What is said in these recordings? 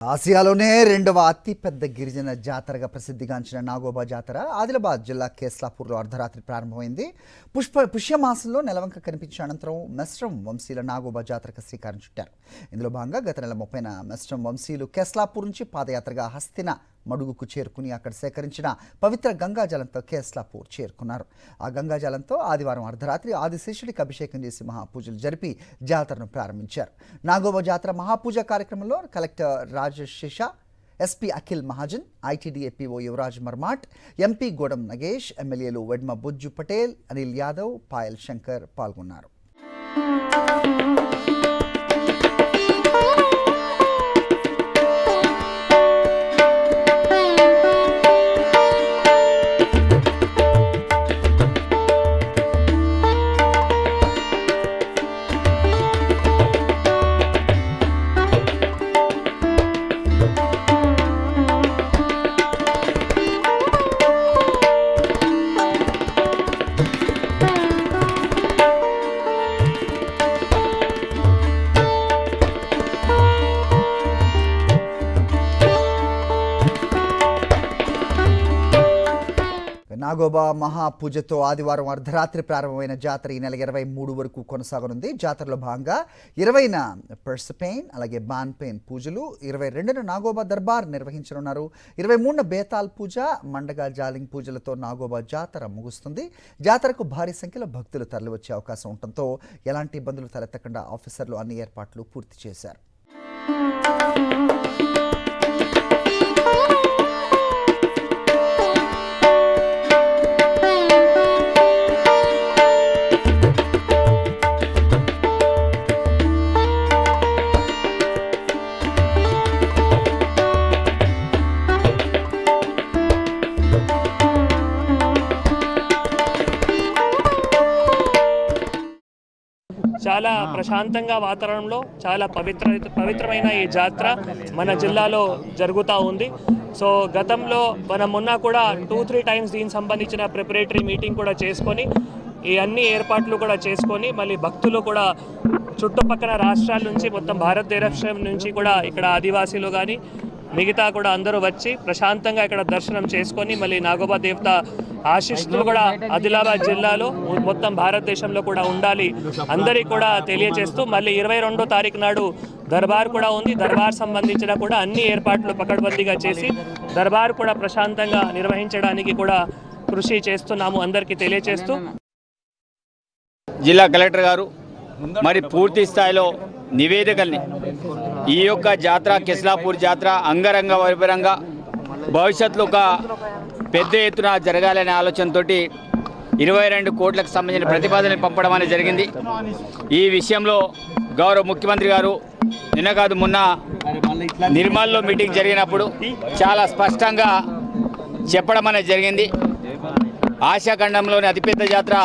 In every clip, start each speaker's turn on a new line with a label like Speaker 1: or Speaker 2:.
Speaker 1: ఆసియాలోనే రెండవ అతిపెద్ద గిరిజన జాతరగా ప్రసిద్ధిగాంచిన నాగోబా జాతర ఆదిలాబాద్ జిల్లా కేస్లాపూర్లో అర్ధరాత్రి ప్రారంభమైంది. పుష్యమాసంలో నెలవంక కనిపించిన అనంతరం మెస్రం వంశీల నాగోబా జాతరకు శ్రీకారం చుట్టారు. ఇందులో భాగంగా గత నెల 30న మెస్రం వంశీలు కేస్లాపూర్ నుంచి పాదయాత్రగా హస్తిన మడుగుకు చేరుకుని అక్కడ సేకరించిన పవిత్ర గంగాజలంతో కేస్లాపూర్ చేరుకున్నారు. ఆ గంగాజలంతో ఆదివారం అర్ధరాత్రి ఆదిశేషుడికి అభిషేకం చేసి మహాపూజలు జరిపి జాతరను ప్రారంభించారు. నాగోబా జాతర మహాపూజ కార్యక్రమంలో collector Rajasesha, SP Akhil Mahajan, ITDA PO Yuvaraj Marmat, MP Godam Nagesh, ఎమ్మెల్యేలు వెడ్మ బుజ్జు పటేల్, అనిల్ యాదవ్, పాయల్ శంకర్ పాల్గొన్నారు. నాగోబా మహాపూజతో ఆదివారం అర్ధరాత్రి ప్రారంభమైన జాతర ఈ నెల 23 వరకు కొనసాగనుంది. జాతరలో భాగంగా 20న పర్సపెయిన్ అలాగే బాన్పెయిన్ పూజలు, 22న నాగోబా దర్బార్ నిర్వహించనున్నారు. 23న బేతాల్ పూజ, మండగా జాలింగ్ పూజలతో నాగోబా జాతర ముగుస్తుంది. జాతరకు భారీ సంఖ్యలో భక్తులు తరలివచ్చే అవకాశం ఉండటంతో ఎలాంటి ఇబ్బందులు తలెత్తకుండా ఆఫీసర్లు అన్ని ఏర్పాట్లు పూర్తి చేశారు.
Speaker 2: చాలా ప్రశాంతంగా వాతావరణంలో చాలా పవిత్రమైన ఈ జాతర మన జిల్లాలో జరుగుతూ ఉంది. సో గతంలో మనం మొన్న కూడా 2-3 టైమ్స్ దీనికి సంబంధించిన ప్రిపరేటరీ మీటింగ్ కూడా చేసుకొని ఈ అన్ని ఏర్పాట్లు కూడా చేసుకొని మళ్ళీ భక్తులు కూడా చుట్టుపక్కల రాష్ట్రాల నుంచి మొత్తం భారతదేశం నుంచి కూడా ఇక్కడ ఆదివాసీలు కానీ మిగతా కూడా అందరూ వచ్చి ప్రశాంతంగా ఇక్కడ దర్శనం చేసుకొని మళ్ళీ నాగోబా దేవత ఆశీస్సులు కూడా ఆదిలాబాద్ జిల్లాలో మొత్తం భారతదేశంలో కూడా ఉండాలి అందరికీ కూడా తెలియజేస్తూ మళ్ళీ 22వ తారీఖు నాడు దర్బార్ కూడా ఉంది. దర్బార్ సంబంధించిన కూడా అన్ని ఏర్పాట్లు పకడ్బందీగా చేసి దర్బార్ కూడా ప్రశాంతంగా నిర్వహించడానికి కూడా కృషి చేస్తున్నాము అందరికీ తెలియజేస్తూ.
Speaker 3: జిల్లా కలెక్టర్ గారు మరి పూర్తి స్థాయిలో నివేదికల్ని ఈ యొక్క జాతర కేస్లాపూర్ జాతర అంగరంగ వైభవంగా భవిష్యత్తులో ఒక పెద్ద ఎత్తున జరగాలనే ఆలోచనతో 22 కోట్లకు సంబంధించిన ప్రతిపాదనలు పంపడం అనేది జరిగింది. ఈ విషయంలో గౌరవ ముఖ్యమంత్రి గారు నిన్న కాదు మొన్న నిర్మల్లో మీటింగ్ జరిగినప్పుడు చాలా స్పష్టంగా చెప్పడం అనేది జరిగింది. ఆసియాఖండంలోని అతిపెద్ద జాతర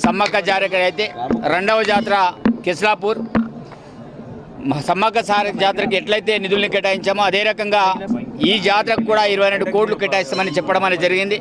Speaker 3: సమ్మక్క జాతర అయితే రెండవ జాతర కేస్లాపూర్. సమ్మక్క జాతరకి ఎట్లయితే నిధుల్ని కేటాయించామో అదే రకంగా ఈ జాతరకు కూడా 22 కోట్లు కేటాయిస్తామని చెప్పడం అనేది జరిగింది.